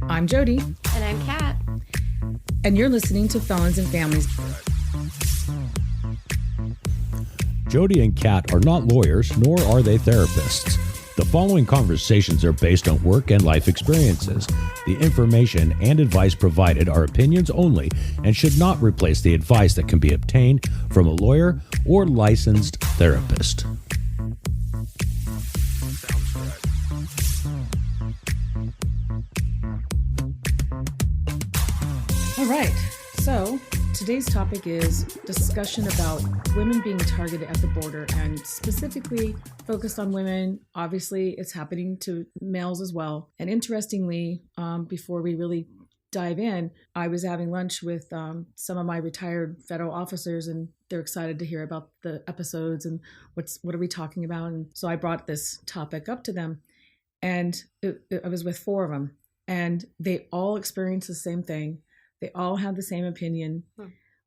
I'm Jody. And I'm Kat. And you're listening to Felons and Families. Jody and Kat are not lawyers, nor are they therapists. The following conversations are based on work and life experiences. The information and advice provided are opinions only and should not replace the advice that can be obtained from a lawyer or licensed therapist. All right, so today's topic is discussion about women being targeted at the border and specifically focused on women. Obviously, it's happening to males as well. And interestingly, before we really dive in, I was having lunch with some of my retired federal officers, and they're excited to hear about the episodes and what are we talking about. And so I brought this topic up to them, and I was with 4 of them, and they all experienced the same thing. They all have the same opinion.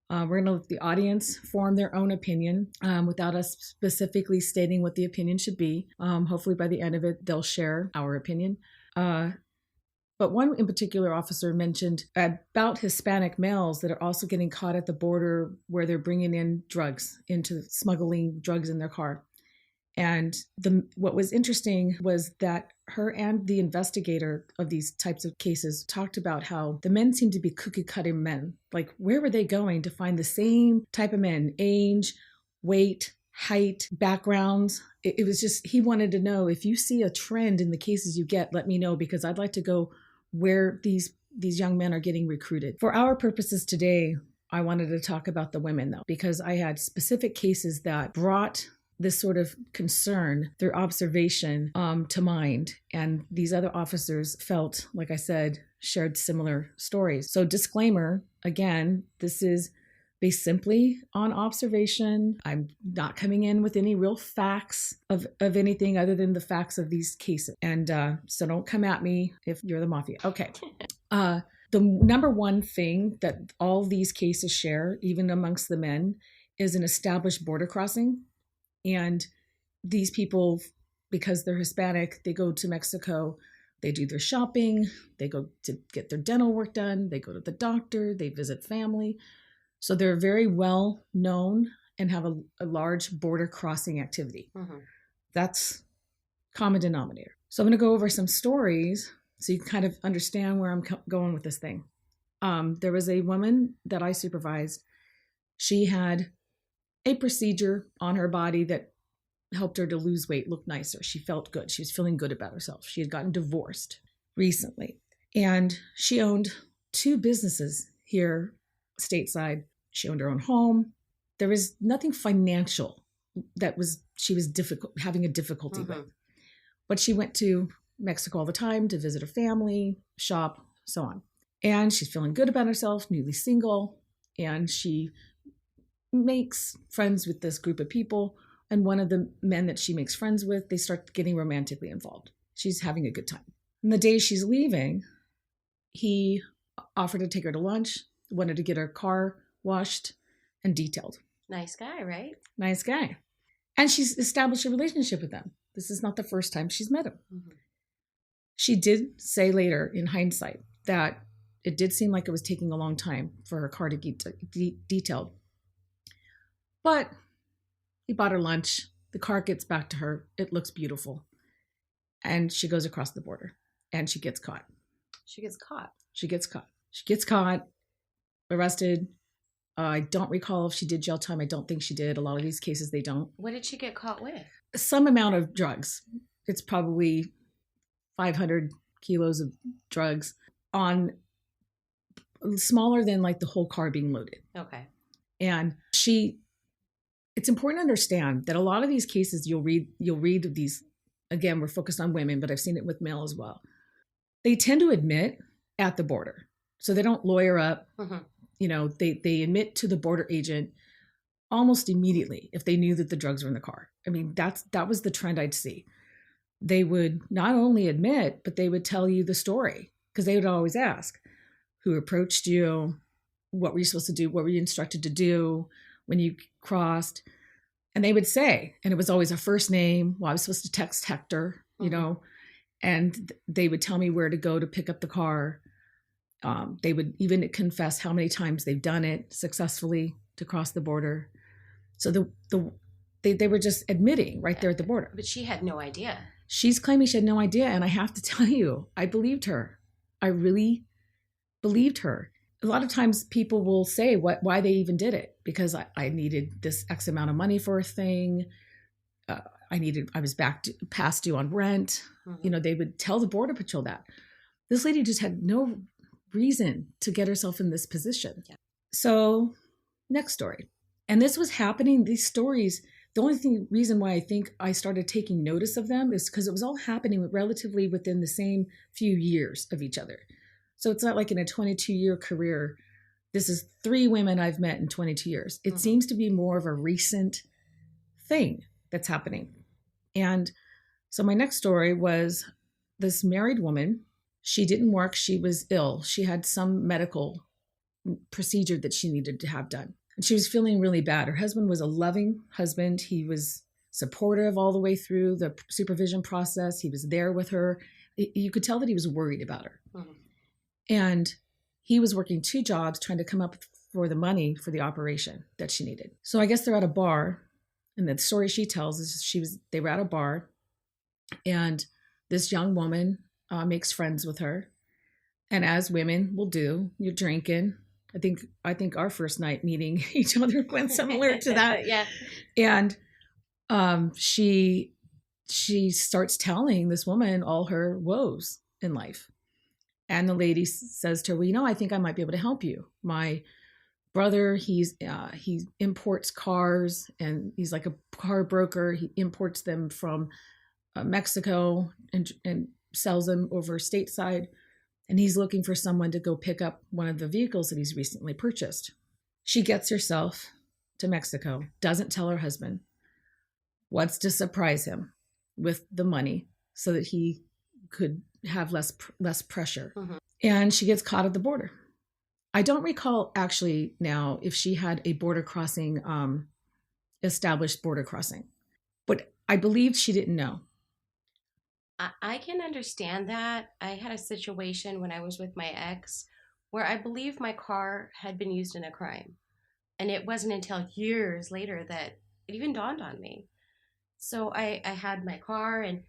We're going to let the audience form their own opinion without us specifically stating what the opinion should be. Hopefully by the end of it, they'll share our opinion. But one in particular officer mentioned about Hispanic males that are also getting caught at the border where they're bringing in drugs, smuggling drugs in their car. And what was interesting was that her and the investigator of these types of cases talked about how the men seem to be cookie-cutter men. Like, where were they going to find the same type of men? Age, weight, height, backgrounds. It was just, he wanted to know, if you see a trend in the cases you get, let me know, because I'd like to go where these young men are getting recruited. For our purposes today, I wanted to talk about the women, though, because I had specific cases that brought this sort of concern through observation to mind. And these other officers felt, like I said, shared similar stories. So disclaimer, again, this is based simply on observation. I'm not coming in with any real facts of anything other than the facts of these cases. And so don't come at me if you're the mafia. Okay. The number one thing that all these cases share, even amongst the men, is an established border crossing. And these people, because they're Hispanic, they go to Mexico, they do their shopping, they go to get their dental work done, they go to the doctor, they visit family. So they're very well known and have a large border crossing activity. Mm-hmm. That's common denominator. So I'm going to go over some stories so you can kind of understand where I'm going with this thing. There was a woman that I supervised. She had a procedure on her body that helped her to lose weight, look nicer. She felt good. She was feeling good about herself. She had gotten divorced recently, and she owned 2 businesses here stateside. She owned her own home. There was nothing financial that she was having a difficulty with. But she went to Mexico all the time to visit her family, shop, so on. And she's feeling good about herself, newly single, and she makes friends with this group of people, and one of the men that she makes friends with, they start getting romantically involved. She's having a good time. And the day she's leaving, he offered to take her to lunch, wanted to get her car washed and detailed. Nice guy, right? Nice guy. And she's established a relationship with him. This is not the first time she's met him. Mm-hmm. She did say later, in hindsight, that it did seem like it was taking a long time for her car to get detailed. But he bought her lunch. The car gets back to her. It looks beautiful. And she goes across the border and she gets caught. She gets caught. She gets caught, arrested. I don't recall if she did jail time. I don't think she did. A lot of these cases, they don't. What did she get caught with? Some amount of drugs. It's probably 500 kilos of drugs on smaller than like the whole car being loaded. Okay. And it's important to understand that a lot of these cases you'll read these, again, we're focused on women, but I've seen it with male as well. They tend to admit at the border. So they don't lawyer up. Mm-hmm. You know, they admit to the border agent almost immediately if they knew that the drugs were in the car. I mean, that was the trend I'd see. They would not only admit, but they would tell you the story, because they would always ask, who approached you? What were you supposed to do? What were you instructed to do when you crossed? And they would say, and it was always a first name. Well, I was supposed to text Hector, and they would tell me where to go to pick up the car. They would even confess how many times they've done it successfully to cross the border. So they were just admitting right there at the border. But she had no idea. She's claiming she had no idea. And I have to tell you, I believed her. I really believed her. A lot of times people will say why they even did it, because I needed this X amount of money for a thing. I was past due on rent. They would tell the Border Patrol that. This lady just had no reason to get herself in this position. Yeah. So next story. And this was happening, these stories, the only reason why I think I started taking notice of them is because it was all happening relatively within the same few years of each other. So it's not like in a 22-year career, this is 3 women I've met in 22 years. It seems to be more of a recent thing that's happening. And so my next story was this married woman. She didn't work. She was ill. She had some medical procedure that she needed to have done. And she was feeling really bad. Her husband was a loving husband. He was supportive all the way through the supervision process. He was there with her. You could tell that he was worried about her. And he was working 2 jobs trying to come up for the money for the operation that she needed. So I guess they're at a bar. And the story she tells is they were at a bar, and this young woman makes friends with her. And as women will do, you're drinking. I think our first night meeting each other went similar to that. Yeah. And she starts telling this woman all her woes in life. And the lady says to her, well, I think I might be able to help you. My brother, he imports cars, and he's like a car broker. He imports them from Mexico and sells them over stateside. And he's looking for someone to go pick up one of the vehicles that he's recently purchased. She gets herself to Mexico, doesn't tell her husband, wants to surprise him with the money so that he could have less pressure. And she gets caught at the border. I don't recall actually now if she had a border crossing, established border crossing, but I believed she didn't know. I can understand that. I had a situation when I was with my ex where I believe my car had been used in a crime. And it wasn't until years later that it even dawned on me. So I had my car, and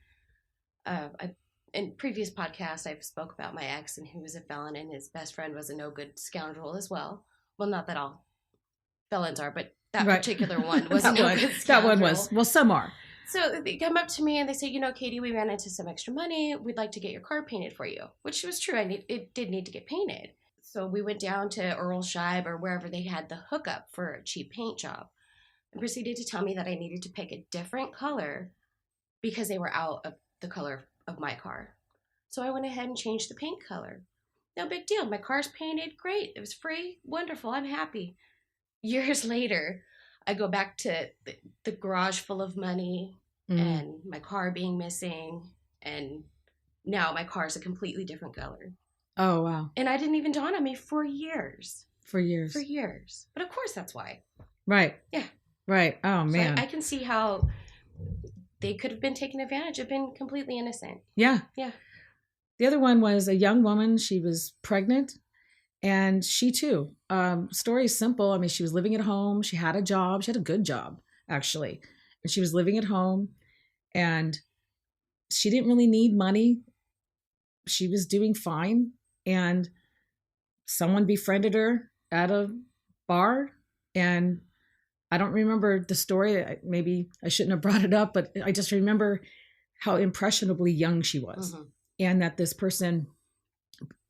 in previous podcasts, I've spoke about my ex and he was a felon, and his best friend was a no good scoundrel as well. Well, not that all felons are, but that particular one was a no good scoundrel. That one was. Well, some are. So they come up to me and they say, Katie, we ran into some extra money. We'd like to get your car painted for you, which was true. It did need to get painted. So we went down to Earl Scheib or wherever they had the hookup for a cheap paint job, and proceeded to tell me that I needed to pick a different color because they were out of the color of my car. So I went ahead and changed the paint color. No big deal. My car's painted. Great. It was free. Wonderful. I'm happy. Years later, I go back to the garage full of money and my car being missing. And now my car is a completely different color. Oh, wow. And I didn't even dawn on me for years. For years. But of course, that's why. Right. Yeah. Right. Oh, man. So I can see how they could have been taken advantage of, been completely innocent. Yeah. Yeah. The other one was a young woman. She was pregnant, and she too. Story is simple. I mean, she was living at home. She had a job. She had a good job, actually. And she was living at home, and she didn't really need money. She was doing fine. And someone befriended her at a bar, and I don't remember the story. Maybe I shouldn't have brought it up, but I just remember how impressionably young she was. And that this person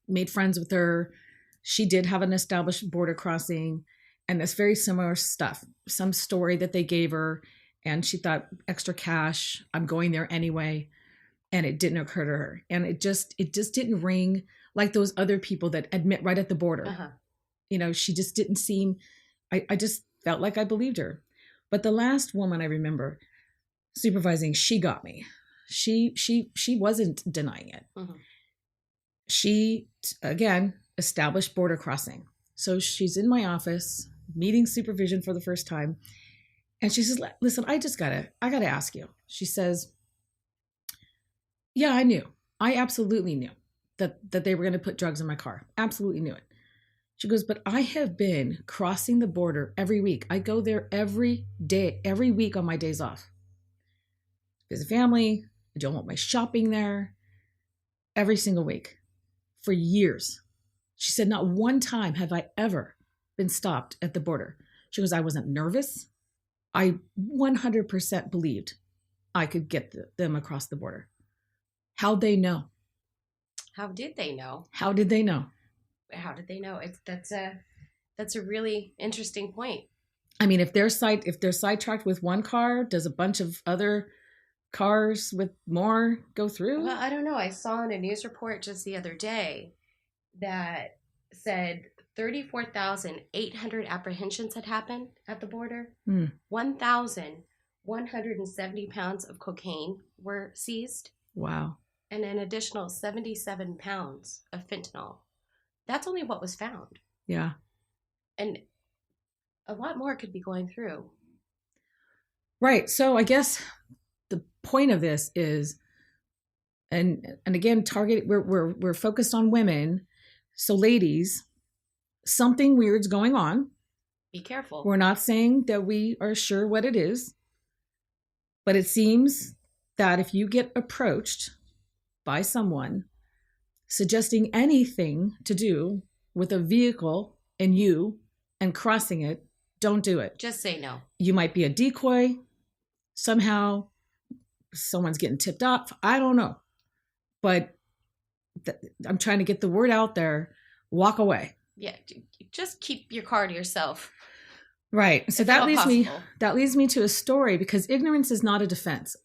made friends with her. She did have an established border crossing, and this very similar stuff, some story that they gave her, and she thought, extra cash, I'm going there anyway. And it didn't occur to her. And it just didn't ring like those other people that admit right at the border. She just didn't seem, I just felt like I believed her. But the last woman I remember supervising, she got me. She wasn't denying it. She, again, established border crossing. So she's in my office, meeting supervision for the first time. And she says, listen, I gotta ask you. She says, yeah, I knew. I absolutely knew that they were going to put drugs in my car. Absolutely knew it. She goes, but I have been crossing the border every week. I go there every day, every week on my days off. Visit family. I do all my shopping there every single week for years. She said, not one time have I ever been stopped at the border. She goes, I wasn't nervous. I 100% believed I could get them across the border. How'd they know? How did they know? How did they know? How did they know? That's a really interesting point. I mean, if they're sidetracked with one car, does a bunch of other cars with more go through? Well, I don't know. I saw in a news report just the other day that said 34,800 apprehensions had happened at the border. 1,170 pounds of cocaine were seized. Wow. And an additional 77 pounds of fentanyl. That's only what was found. Yeah. And a lot more could be going through. Right. So I guess the point of this is, and again, we're focused on women. So ladies, something weird's going on. Be careful. We're not saying that we are sure what it is, but it seems that if you get approached by someone suggesting anything to do with a vehicle and crossing it, don't do it. Just say no. You might be a decoy. Somehow someone's getting tipped off. I don't know. But I'm trying to get the word out there. Walk away. Yeah. Just keep your car to yourself. Right. So that leads me to a story, because ignorance is not a defense.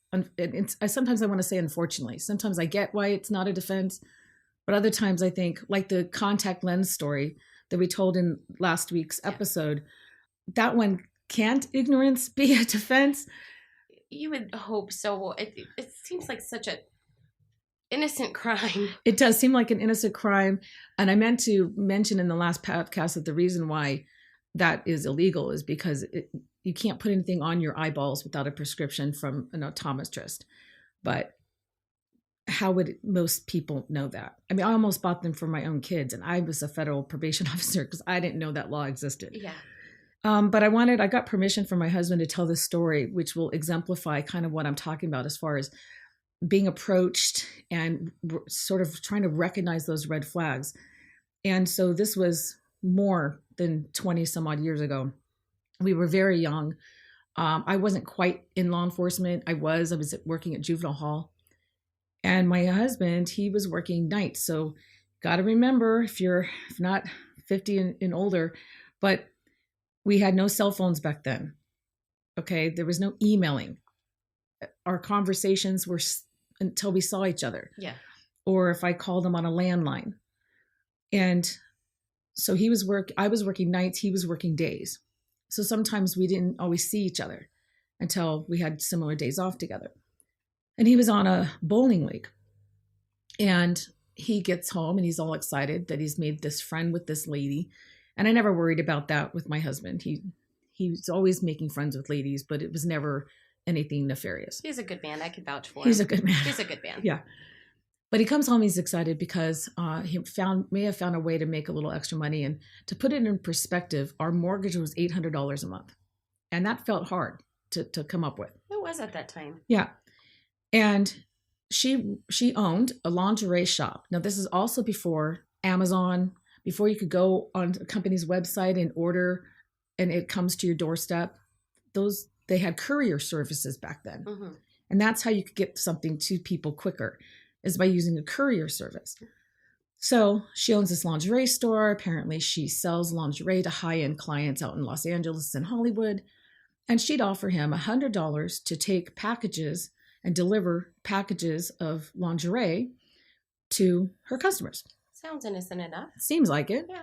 Sometimes I want to say, unfortunately, sometimes I get why it's not a defense, but other times I think, like the contact lens story that we told in last week's episode, that one, can't ignorance be a defense? You would hope so. It seems like such a innocent crime. It does seem like an innocent crime. And I meant to mention in the last podcast that the reason why that is illegal is because you can't put anything on your eyeballs without a prescription from an optometrist. But how would most people know that? I mean, I almost bought them for my own kids, and I was a federal probation officer because I didn't know that law existed. Yeah. But I got permission from my husband to tell this story, which will exemplify kind of what I'm talking about as far as being approached and sort of trying to recognize those red flags. And so this was more than 20 some odd years ago. We were very young. I wasn't quite in law enforcement. I was working at juvenile hall. And my husband, he was working nights. So got to remember, if not 50 and older, but we had no cell phones back then. Okay. There was no emailing. Our conversations were until we saw each other. Yeah. Or if I called him on a landline. And so I was working nights, he was working days. So sometimes we didn't always see each other until we had similar days off together. And he was on a bowling league. And he gets home and he's all excited that he's made this friend with this lady. And I never worried about that with my husband. He was always making friends with ladies, but it was never anything nefarious. He's a good man. I can vouch for him. He's a good man. He's a good man. Yeah. But he comes home, he's excited because he may have found a way to make a little extra money. And to put it in perspective, our mortgage was $800 a month. And that felt hard to come up with. It was at that time. Yeah. And she owned a lingerie shop. Now, this is also before Amazon, before you could go on a company's website and order and it comes to your doorstep. They had courier services back then. Mm-hmm. And that's how you could get something to people quicker, is by using a courier service. So she owns this lingerie store. Apparently she sells lingerie to high-end clients out in Los Angeles and Hollywood. And she'd offer him $100 to take packages and deliver packages of lingerie to her customers. Sounds innocent enough. Seems like it. Yeah.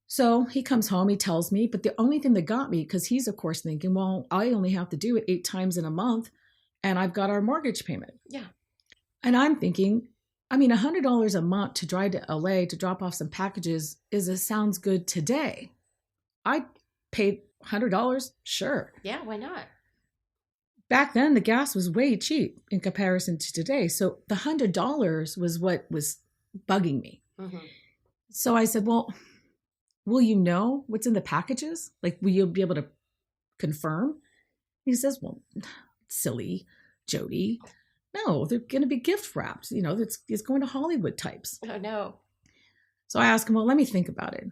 So he comes home, he tells me, but the only thing that got me, because he's of course thinking, well, I only have to do it 8 times in a month and I've got our mortgage payment. Yeah. And I'm thinking, I mean, $100 a month to drive to LA to drop off some packages sounds good today. I paid $100, sure. Yeah, why not? back then the gas was way cheap in comparison to today. So the $100 was what was bugging me. Mm-hmm. So I said, well, will you know what's in the packages? Like, will you be able to confirm? He says, well, silly, JODIE. No, they're going to be gift wrapped. You know, it's going to Hollywood types. Oh, no. So I asked him, well, let me think about it.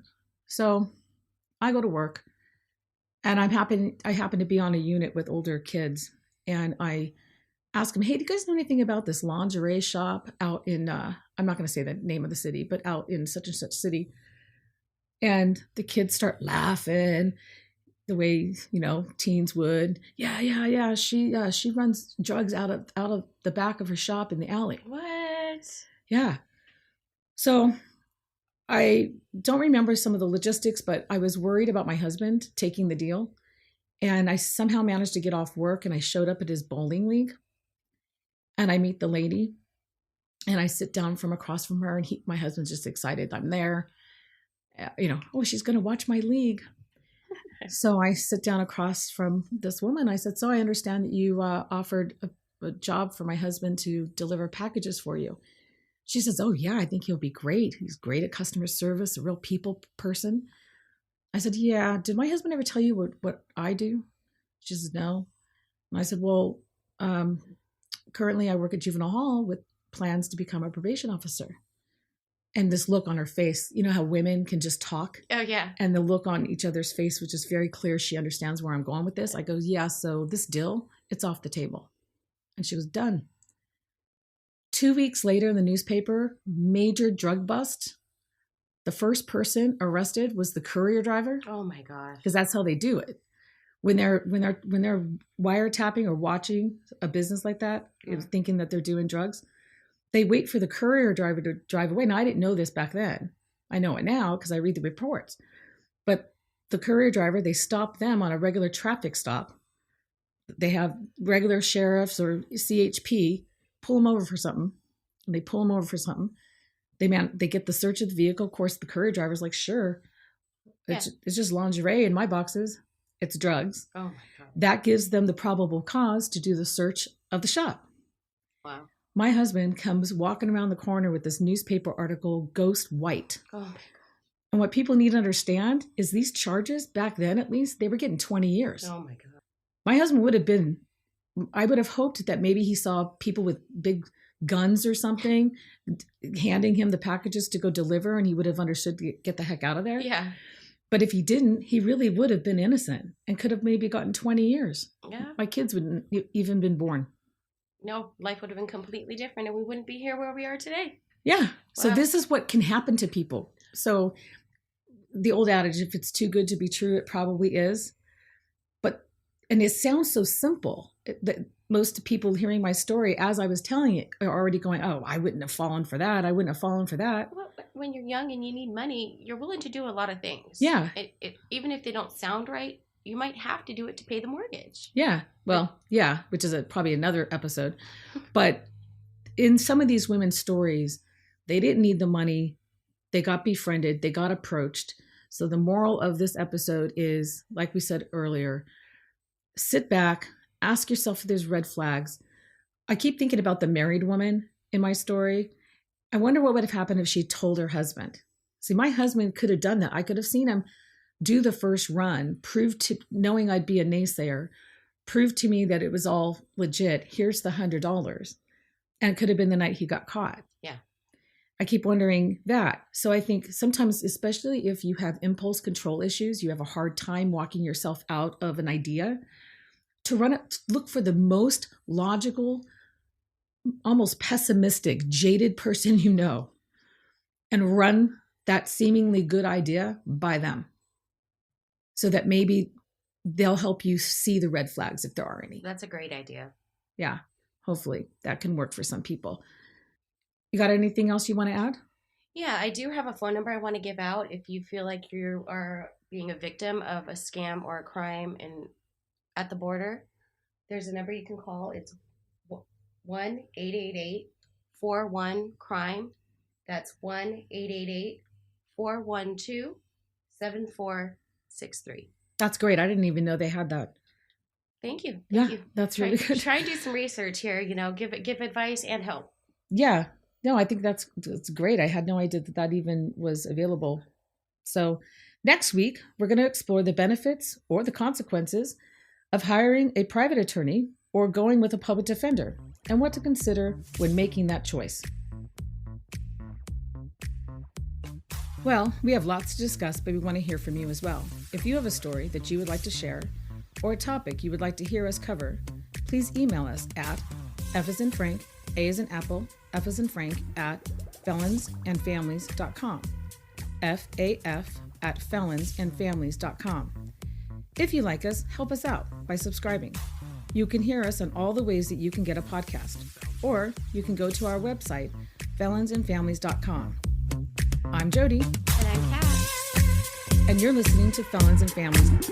So I go to work, and I happen to be on a unit with older kids. And I ask him, hey, do you guys know anything about this lingerie shop out in, I'm not going to say the name of the city, but out in such and such city. And the kids start laughing the way, you know, teens would. Yeah. She runs drugs out of the back of her shop in the alley. What? Yeah. So I don't remember some of the logistics, but I was worried about my husband taking the deal. And I somehow managed to get off work, and I showed up at his bowling league. And I meet the lady, and I sit down from across from her, and my husband's just excited I'm there. You know, oh, she's going to watch my league. So I sit down across from this woman. I said, so I understand that you offered a job for my husband to deliver packages for you. She says, oh, yeah, I think he'll be great. He's great at customer service, a real people person. I said, yeah, did my husband ever tell you what I do? She says, no. And I said, well, currently I work at juvenile hall with plans to become a probation officer. And this look on her face, you know how women can just talk? Oh, yeah. And the look on each other's face, which is very clear. She understands where I'm going with this. I go, yeah, so this deal, it's off the table. And she was done. 2 weeks later in the newspaper, major drug bust. The first person arrested was the courier driver. Oh my gosh. Because that's how they do it. When they're wiretapping or watching a business like that, thinking that they're doing drugs, they wait for the courier driver to drive away. Now, I didn't know this back then. I know it now because I read the reports. But the courier driver, they stop them on a regular traffic stop. They have regular sheriffs or CHP pull them over for something. And they pull them over for something. They get the search of the vehicle. Of course, the courier driver's like, sure, it's just lingerie in my boxes. It's drugs. Oh my God. That gives them the probable cause to do the search of the shop. Wow. My husband comes walking around the corner with this newspaper article, Ghost White. Oh my God. And what people need to understand is these charges, back then at least, they were getting 20 years. Oh my God. My husband I would have hoped that maybe he saw people with big guns or something handing him the packages to go deliver, and he would have understood to get the heck out of there. Yeah. But if he didn't, he really would have been innocent and could have maybe gotten 20 years. Yeah. My kids wouldn't even been born. No, life would have been completely different, and we wouldn't be here where we are today. Yeah. So Wow. this is what can happen to people. So the old adage, if it's too good to be true, it probably is. And it sounds so simple that most people hearing my story as I was telling it are already going, oh, I wouldn't have fallen for that. I wouldn't have fallen for that. Well, when you're young and you need money, you're willing to do a lot of things. Yeah. Even if they don't sound right, you might have to do it to pay the mortgage. Yeah. Well, yeah, which is probably another episode. But in some of these women's stories, they didn't need the money. They got befriended. They got approached. So the moral of this episode is, like we said earlier, sit back, ask yourself if there's red flags. I keep thinking about the married woman in my story. I wonder what would have happened if she told her husband. See, my husband could have done that. I could have seen him do the first run, knowing I'd be a naysayer, prove to me that it was all legit. Here's the $100. And it could have been the night he got caught. Yeah. I keep wondering that. So I think sometimes, especially if you have impulse control issues, you have a hard time walking yourself out of an idea, look for the most logical, almost pessimistic, jaded person you know, and run that seemingly good idea by them so that maybe they'll help you see the red flags if there are any. That's a great idea. Yeah, hopefully that can work for some people. You got anything else you want to add? Yeah, I do have a phone number I want to give out if you feel like you are being a victim of a scam or a crime at the border. There's a number you can call. It's 1-888-41-CRIME. That's 1-888-412-7463. That's great. I didn't even know they had that. Thank you. Yeah, Thank you. that's really good. Try and do some research here, give advice and help. Yeah. No, I think that's great. I had no idea that even was available. So next week, we're going to explore the benefits or the consequences of hiring a private attorney or going with a public defender and what to consider when making that choice. Well, we have lots to discuss, but we want to hear from you as well. If you have a story that you would like to share or a topic you would like to hear us cover, please email us at F as in Frank, A as in Apple, F as in Frank at felonsandfamilies.com. FAF@felonsandfamilies.com. If you like us, help us out by subscribing. You can hear us on all the ways that you can get a podcast, or you can go to our website, felonsandfamilies.com. I'm JODIE. And I'm Kat. And you're listening to Felons and Families.